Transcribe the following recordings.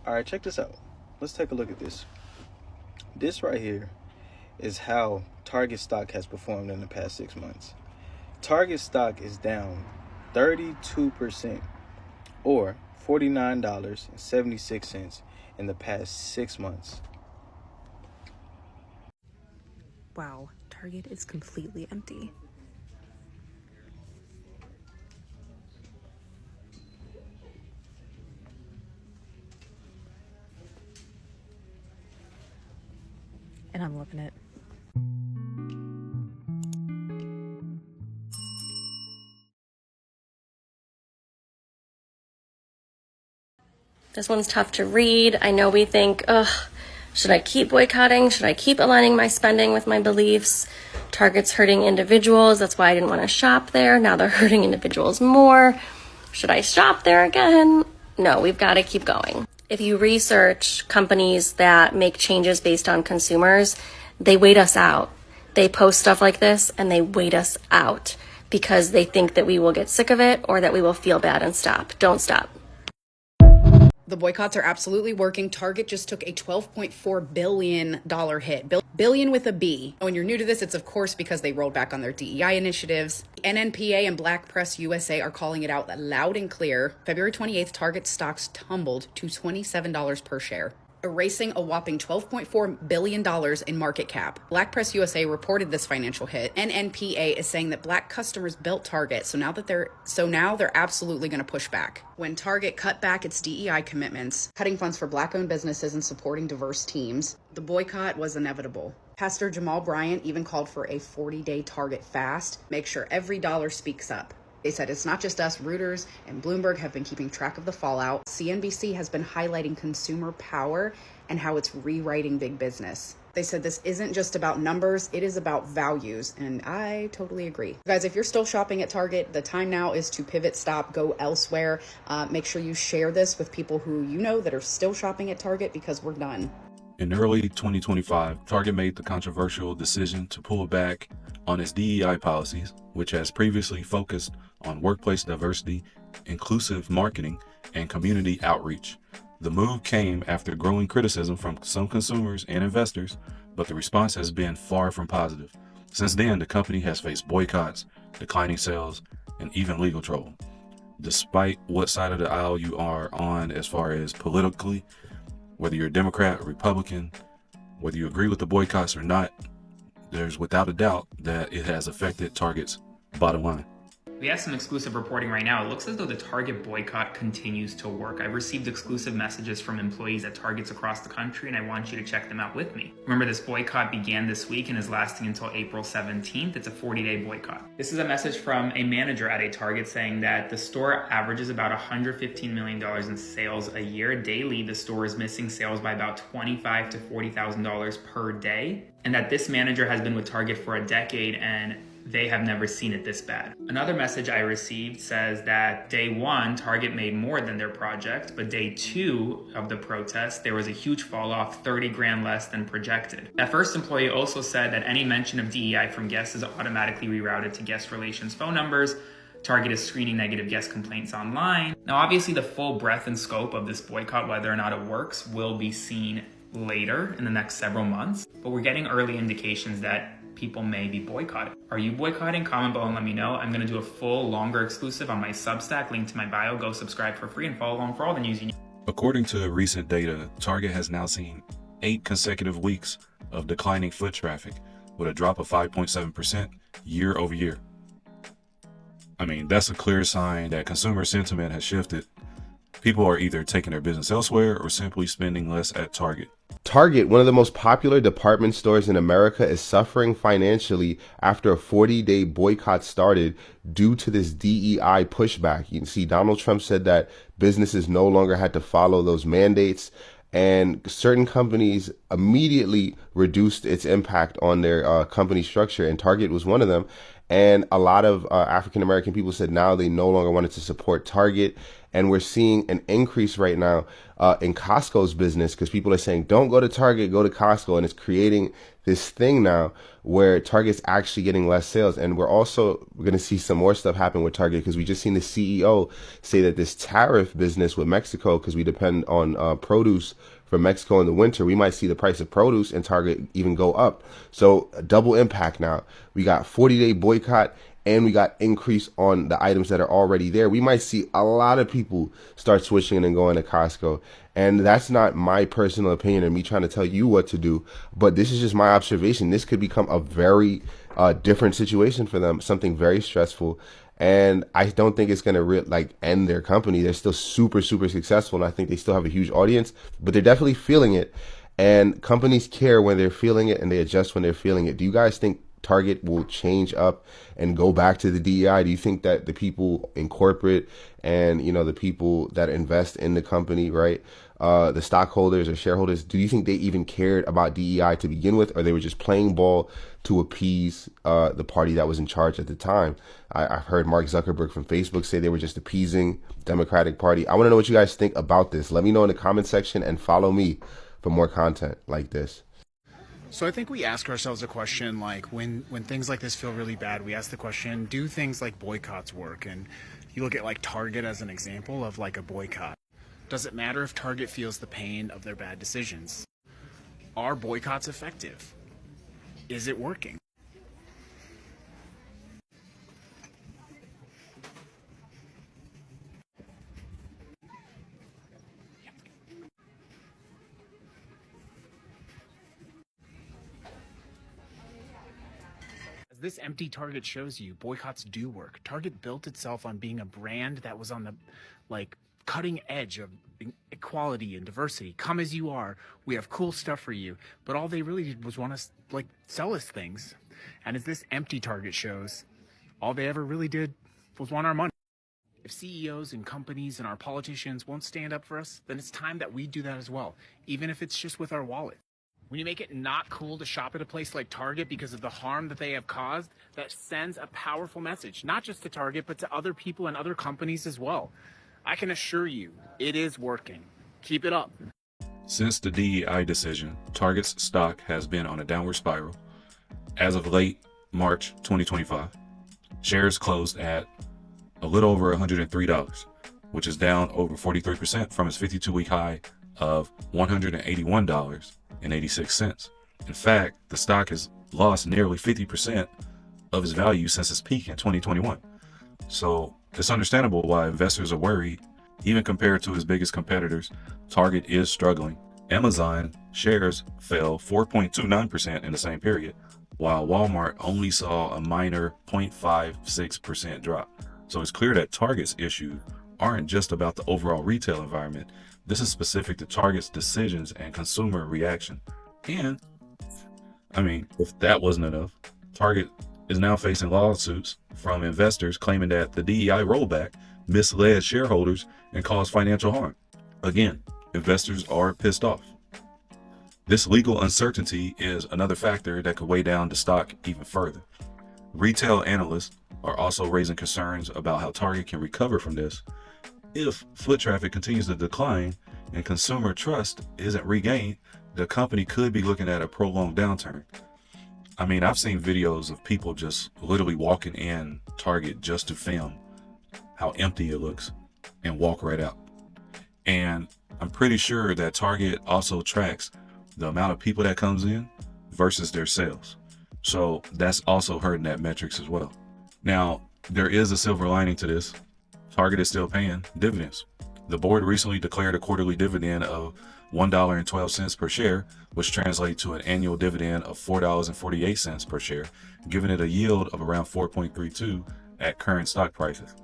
All right, check this out. Let's take a look at this. This right here is how Target stock has performed in the past 6 months. Target stock is down 32% or $49.76 in the past 6 months. Wow, Target is completely empty. And I'm loving it. This one's tough to read. I know we think, should I keep boycotting? Should I keep aligning my spending with my beliefs? Target's hurting individuals. That's why I didn't want to shop there. Now they're hurting individuals more. Should I shop there again? No, we've got to keep going. If you research companies that make changes based on consumers, they wait us out. They post stuff like this and they wait us out because they think that we will get sick of it or that we will feel bad and stop. Don't stop. The boycotts are absolutely working. Target just took a $12.4 billion hit. Billion with a B. When you're new to this, it's of course because they rolled back on their DEI initiatives. NNPA and Black Press USA are calling it out loud and clear. February 28th, Target stocks tumbled to $27 per share, erasing a whopping $12.4 billion in market cap. Black Press USA reported this financial hit. NNPA is saying that Black customers built Target, so now they're absolutely going to push back. When Target cut back its DEI commitments, cutting funds for Black-owned businesses and supporting diverse teams, the boycott was inevitable. Pastor Jamal Bryant even called for a 40-day Target fast. Make sure every dollar speaks up. They said it's not just us. Reuters and Bloomberg have been keeping track of the fallout. CNBC has been highlighting consumer power and how it's rewriting big business. They said this isn't just about numbers, it is about values, and I totally agree. Guys, if you're still shopping at Target, the time now is to pivot, stop, go elsewhere. Make sure you share this with people who you know that are still shopping at Target because we're done. In early 2025, Target made the controversial decision to pull back on its DEI policies, which has previously focused on workplace diversity, inclusive marketing, and community outreach. The move came after growing criticism from some consumers and investors, but the response has been far from positive. Since then, the company has faced boycotts, declining sales, and even legal trouble. Despite what side of the aisle you are on as far as politically, whether you're a Democrat or Republican, whether you agree with the boycotts or not, there's without a doubt that it has affected Target's bottom line. We have some exclusive reporting right now. It looks as though the Target boycott continues to work. I've received exclusive messages from employees at Targets across the country, and I want you to check them out with me. Remember, this boycott began this week and is lasting until April 17th. It's a 40-day boycott. This is a message from a manager at a Target saying that the store averages about $115 million in sales a year. Daily, the store is missing sales by about $25,000 to $40,000 per day, and that this manager has been with Target for a decade and they have never seen it this bad. Another message I received says that day one, Target made more than their project, but day two of the protest, there was a huge fall off, 30 grand less than projected. That first employee also said that any mention of DEI from guests is automatically rerouted to guest relations phone numbers. Target is screening negative guest complaints online. Now, obviously the full breadth and scope of this boycott, whether or not it works, will be seen later in the next several months, but we're getting early indications that people may be boycotting. Are you boycotting? Comment below and let me know. I'm going to do a full, longer exclusive on my Substack, link to my bio. Go subscribe for free and follow along for all the news you need. According to recent data, Target has now seen 8 consecutive weeks of declining foot traffic with a drop of 5.7% year over year. I mean, that's a clear sign that consumer sentiment has shifted. People are either taking their business elsewhere or simply spending less at Target. Target, one of the most popular department stores in America, is suffering financially after a 40-day boycott started due to this DEI pushback. You can see Donald Trump said that businesses no longer had to follow those mandates, and certain companies immediately reduced its impact on their company structure, and Target was one of them. And a lot of African-American people said now they no longer wanted to support Target. And we're seeing an increase right now in Costco's business because people are saying, don't go to Target, go to Costco. And it's creating this thing now where Target's actually getting less sales. And we're going to see some more stuff happen with Target because we just seen the CEO say that this tariff business with Mexico, because we depend on produce from Mexico in the winter, we might see the price of produce in Target even go up. So a double impact now. We got 40-day boycott and we got increase on the items that are already there. We might see a lot of people start switching and going to Costco. And that's not my personal opinion and me trying to tell you what to do, but this is just my observation. This could become a very different situation for them, something very stressful. And I don't think it's going to end their company. They're still super, super successful. And I think they still have a huge audience, but they're definitely feeling it. And companies care when they're feeling it and they adjust when they're feeling it. Do you guys think Target will change up and go back to the DEI? Do you think that the people in corporate and, the people that invest in the company, right, the stockholders or shareholders, do you think they even cared about DEI to begin with, or they were just playing ball to appease the party that was in charge at the time? I've heard Mark Zuckerberg from Facebook say they were just appeasing Democratic Party. I want to know what you guys think about this. Let me know in the comment section and follow me for more content like this. So I think we ask ourselves a question like when things like this feel really bad, we ask the question, do things like boycotts work? And you look at like Target as an example of like a boycott. Does it matter if Target feels the pain of their bad decisions? Are boycotts effective? Is it working? As this empty Target shows you, boycotts do work. Target built itself on being a brand that was on the cutting edge of equality and diversity. Come as you are. We have cool stuff for you. But all they really did was want to sell us things. And as this empty Target shows, all they ever really did was want our money. If CEOs and companies and our politicians won't stand up for us, then it's time that we do that as well, even if it's just with our wallet. When you make it not cool to shop at a place like Target because of the harm that they have caused, that sends a powerful message, not just to Target, but to other people and other companies as well. I can assure you, it is working. Keep it up. Since the DEI decision, Target's stock has been on a downward spiral. As of late March 2025, shares closed at a little over $103, which is down over 43% from its 52-week high of $181.86. In fact, the stock has lost nearly 50% of its value since its peak in 2021. So it's understandable why investors are worried. Even compared to its biggest competitors, Target is struggling. Amazon shares fell 4.29% in the same period, while Walmart only saw a minor 0.56% drop. So it's clear that Target's issues aren't just about the overall retail environment. This is specific to Target's decisions and consumer reaction. And, if that wasn't enough, Target is now facing lawsuits from investors claiming that the DEI rollback misled shareholders and caused financial harm. Again, investors are pissed off. This legal uncertainty is another factor that could weigh down the stock even further. Retail analysts are also raising concerns about how Target can recover from this. If foot traffic continues to decline and consumer trust isn't regained, the company could be looking at a prolonged downturn. I've seen videos of people just literally walking in Target just to film how empty it looks and walk right out. And I'm pretty sure that Target also tracks the amount of people that comes in versus their sales. So that's also hurting that metrics as well. Now, there is a silver lining to this. Target is still paying dividends. The board recently declared a quarterly dividend of $1.12 per share, which translates to an annual dividend of $4.48 per share, giving it a yield of around 4.32 at current stock prices.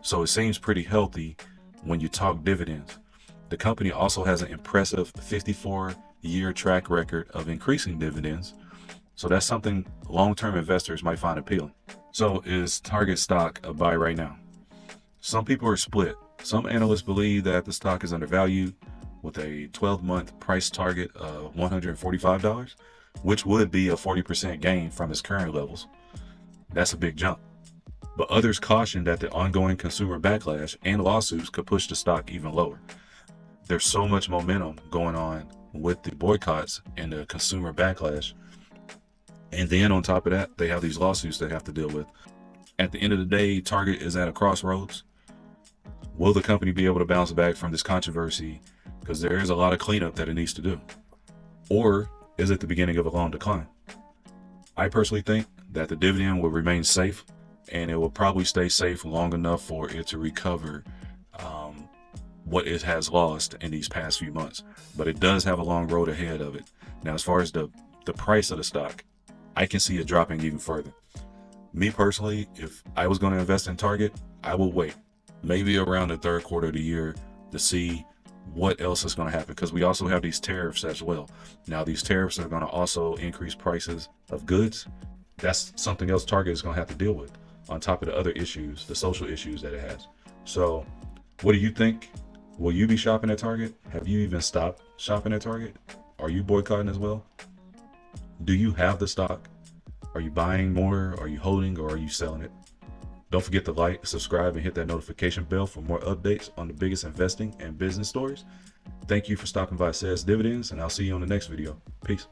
So it seems pretty healthy when you talk dividends. The company also has an impressive 54-year track record of increasing dividends. So that's something long-term investors might find appealing. So is Target stock a buy right now? Some people are split. Some analysts believe that the stock is undervalued with a 12-month price target of $145, which would be a 40% gain from its current levels. That's a big jump. but others caution that the ongoing consumer backlash and lawsuits could push the stock even lower. There's so much momentum going on with the boycotts and the consumer backlash. And then on top of that, they have these lawsuits they have to deal with. At the end of the day, Target is at a crossroads. Will the company be able to bounce back from this controversy? Because there is a lot of cleanup that it needs to do. Or is it the beginning of a long decline? I personally think that the dividend will remain safe, and it will probably stay safe long enough for it to recover what it has lost in these past few months. But it does have a long road ahead of it. Now, as far as the price of the stock, I can see it dropping even further. Me personally, if I was going to invest in Target, I will wait maybe around the third quarter of the year to see what else is going to happen, because we also have these tariffs as well. Now, these tariffs are going to also increase prices of goods. That's something else Target is going to have to deal with on top of the other issues, the social issues that it has. So what do you think? Will you be shopping at Target? Have you even stopped shopping at Target? Are you boycotting as well? Do you have the stock? Are you buying more? Are you holding, or are you selling it? Don't forget to like, subscribe, and hit that notification bell for more updates on the biggest investing and business stories. Thank you for stopping by Says Dividends, and I'll see you on the next video. Peace.